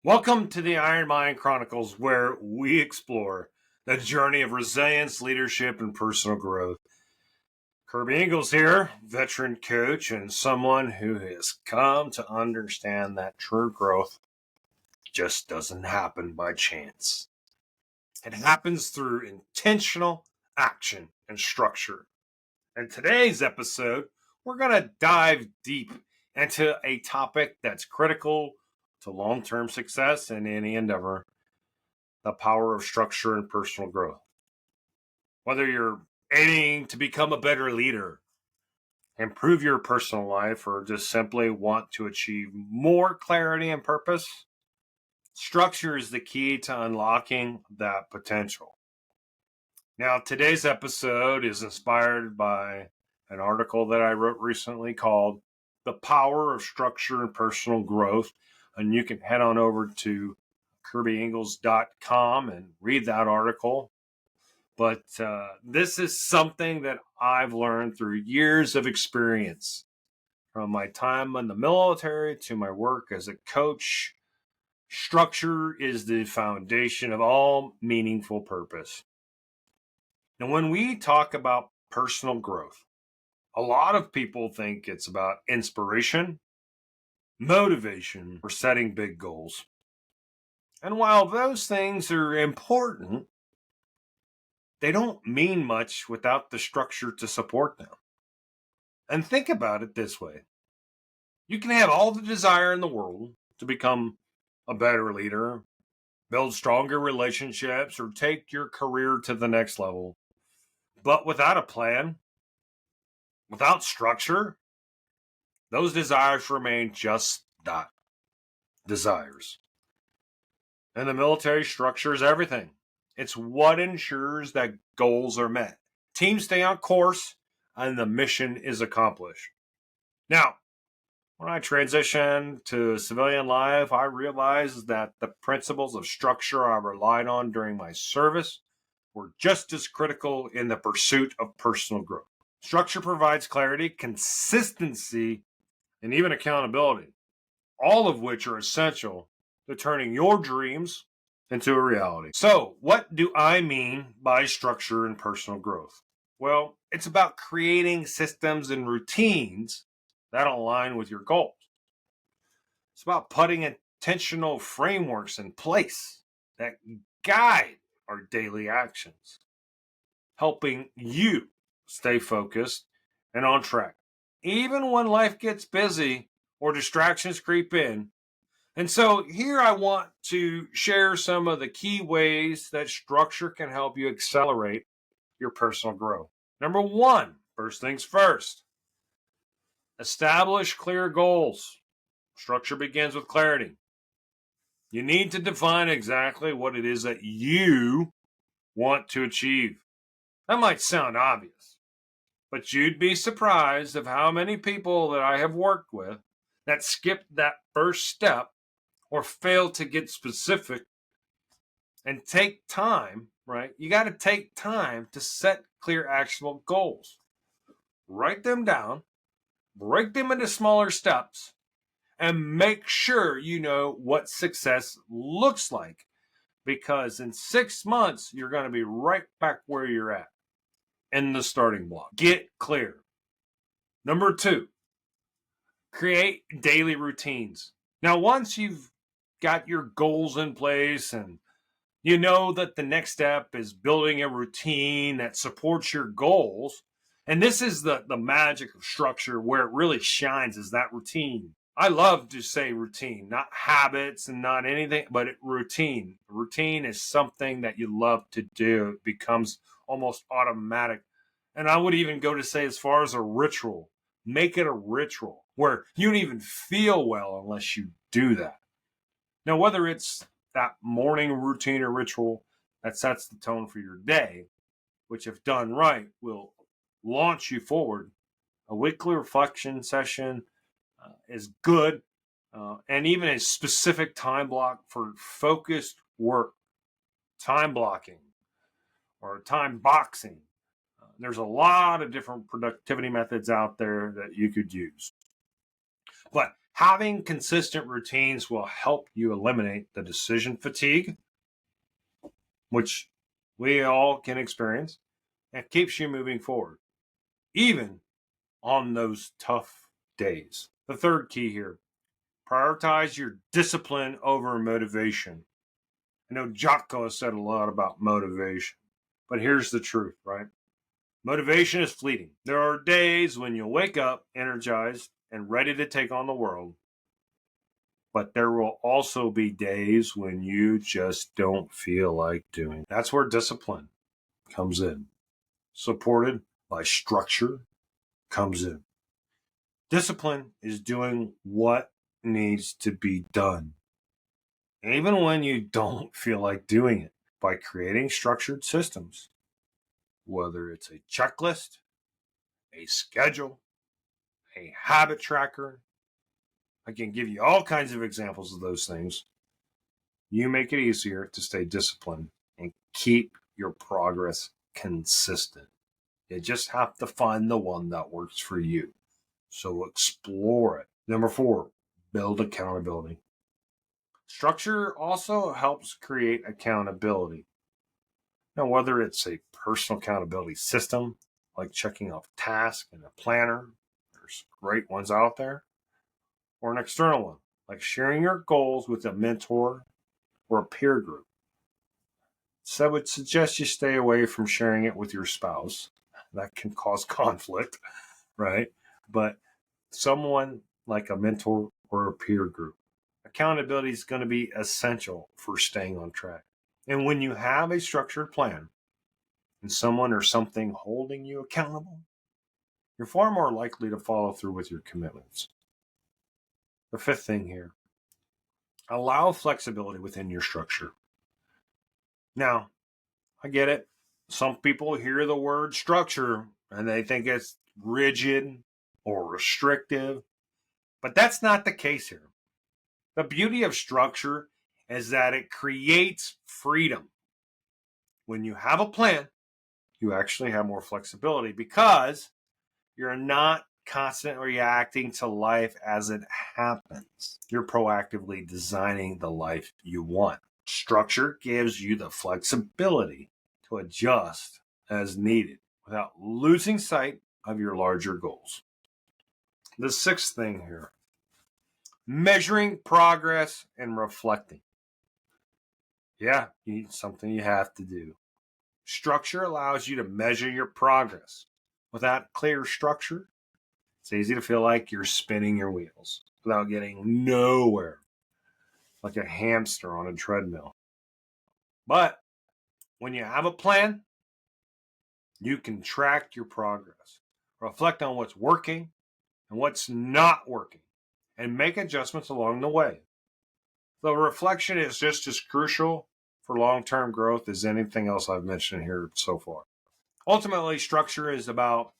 Welcome to the Iron Mind Chronicles, where we explore the journey of resilience, leadership, and personal growth. Kirby Ingles here, veteran coach and someone who has come to understand that true growth just doesn't happen by chance. It happens through intentional action and structure. In today's episode, we're going to dive deep into a topic that's critical to long-term success in any endeavor: the power of structure and personal growth. Whether you're aiming to become a better leader, improve your personal life, or just simply want to achieve more clarity and purpose, structure is the key to unlocking that potential. Now, today's episode is inspired by an article that I wrote recently called The Power of Structure and Personal Growth. And you can head on over to kirbyingles.com and read that article. But this is something that I've learned through years of experience, from my time in the military to my work as a coach. Structure is the foundation of all meaningful purpose. Now, when we talk about personal growth, a lot of people think it's about inspiration, motivation, or setting big goals. And while those things are important, they don't mean much without the structure to support them. And think about it this way: you can have all the desire in the world to become a better leader, build stronger relationships, or take your career to the next level. But without a plan, without structure, those desires remain just that, desires. And the military structure is everything. It's what ensures that goals are met, teams stay on course, and the mission is accomplished. Now, when I transitioned to civilian life, I realized that the principles of structure I relied on during my service were just as critical in the pursuit of personal growth. Structure provides clarity, consistency, and even accountability, all of which are essential to turning your dreams into a reality. So, what do I mean by structure and personal growth? Well, it's about creating systems and routines that align with your goals. It's about putting intentional frameworks in place that guide our daily actions, helping you stay focused and on track, even when life gets busy or distractions creep in. And so here I want to share some of the key ways that structure can help you accelerate your personal growth. Number one, first things first, establish clear goals. Structure begins with clarity. You need to define exactly what it is that you want to achieve. That might sound obvious, but you'd be surprised of how many people that I have worked with that skip that first step or fail to get specific and take time, right? You got to take time to set clear, actionable goals. Write them down, break them into smaller steps, and make sure you know what success looks like. Because in 6 months, you're going to be right back where you're at in the starting block. Get clear. Number two, create daily routines. Now, once you've got your goals in place and you know that the next step is building a routine that supports your goals, and this is the magic of structure where it really shines, is that routine. I love to say routine, not habits and not anything, but routine. Routine is something that you love to do. It becomes almost automatic. And I would even go to say, as far as a ritual, make it a ritual where you don't even feel well unless you do that. Now, whether it's that morning routine or ritual that sets the tone for your day, which, if done right, will launch you forward, a weekly reflection session is good, and even a specific time block for focused work, time blocking, or time boxing. There's a lot of different productivity methods out there that you could use. But Having consistent routines will help you eliminate the decision fatigue, which we all can experience, and keeps you moving forward, even on those tough days. The third key here: prioritize your discipline over motivation. I know Jocko has said a lot about motivation, but here's the truth, right? Motivation is fleeting. There are days when you'll wake up energized and ready to take on the world, but there will also be days when you just don't feel like doing it. That's where discipline comes in, supported by structure comes in. Discipline is doing what needs to be done, even when you don't feel like doing it, by creating structured systems, whether it's a checklist, a schedule, a habit tracker. I can give you all kinds of examples of those things. You make it easier to stay disciplined and keep your progress consistent. You just have to find the one that works for you. So explore it. Number 4, build accountability. Structure also helps create accountability. Now, whether it's a personal accountability system, like checking off tasks in a planner, there's great ones out there, or an external one, like sharing your goals with a mentor or a peer group. So I would suggest you stay away from sharing it with your spouse. That can cause conflict, right? But someone like a mentor or a peer group. Accountability is going to be essential for staying on track. And when you have a structured plan and someone or something holding you accountable, you're far more likely to follow through with your commitments. The fifth thing here: allow flexibility within your structure. Now, I get it. Some people hear the word structure and they think it's rigid or restrictive, but that's not the case here. The beauty of structure is that it creates freedom. When you have a plan, you actually have more flexibility because you're not constantly reacting to life as it happens. You're proactively designing the life you want. Structure gives you the flexibility to adjust as needed without losing sight of your larger goals. The sixth thing here: measuring progress and reflecting. Yeah, something you have to do. Structure allows you to measure your progress. Without clear structure, it's easy to feel like you're spinning your wheels without getting nowhere, like a hamster on a treadmill. But when you have a plan, you can track your progress, reflect on what's working and what's not working, and make adjustments along the way. The reflection is just as crucial for long-term growth as anything else I've mentioned here so far. Ultimately, structure is about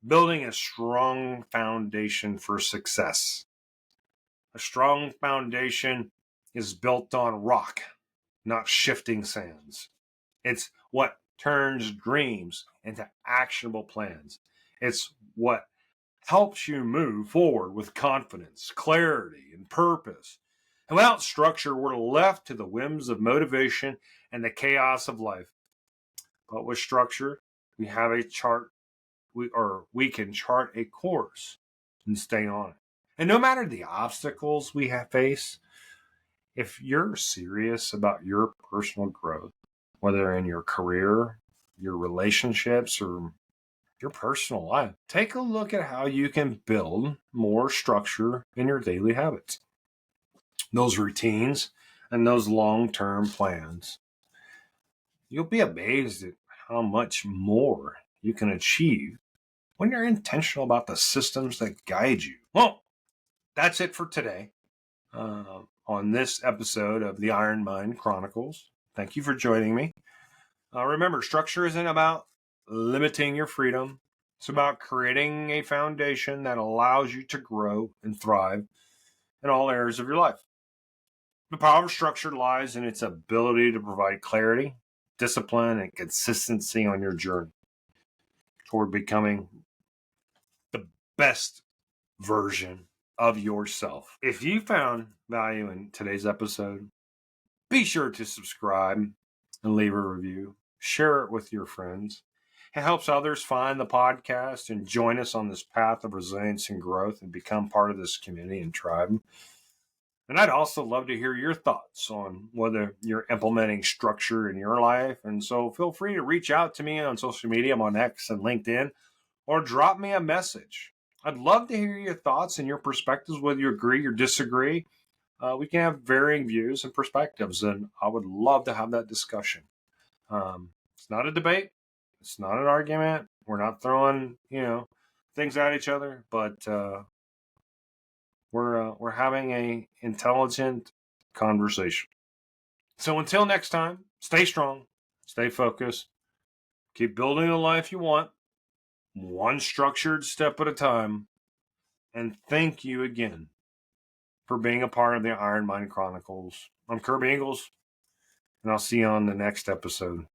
building a strong foundation for success. A strong foundation is built on rock, not shifting sands. It's what turns dreams into actionable plans. It's what helps you move forward with confidence, clarity, and purpose. And without structure, we're left to the whims of motivation and the chaos of life. But with structure, we have a chart, we can chart a course and stay on it. And no matter the obstacles we face, if you're serious about your personal growth, whether in your career, your relationships, or your personal life, take a look at how you can build more structure in your daily habits, those routines, and those long-term plans. You'll be amazed at how much more you can achieve when you're intentional about the systems that guide you. Well, that's it for today on this episode of the Iron Mind Chronicles. Thank you for joining me. Remember, structure isn't about limiting your freedom. It's about creating a foundation that allows you to grow and thrive in all areas of your life. The power of structure lies in its ability to provide clarity, discipline, and consistency on your journey toward becoming the best version of yourself. If you found value in today's episode, be sure to subscribe and leave a review. Share it with your friends. It helps others find the podcast and join us on this path of resilience and growth and become part of this community and tribe. And I'd also love to hear your thoughts on whether you're implementing structure in your life. And so feel free to reach out to me on social media. I'm on X and LinkedIn, or drop me a message. I'd love to hear your thoughts and your perspectives, whether you agree or disagree. We can have varying views and perspectives, and I would love to have that discussion. It's not a debate. It's not an argument. We're not throwing, things at each other, but we're having a intelligent conversation. So until next time, stay strong, stay focused, keep building the life you want, one structured step at a time, and thank you again for being a part of the Iron Mind Chronicles. I'm Kirby Ingles, and I'll see you on the next episode.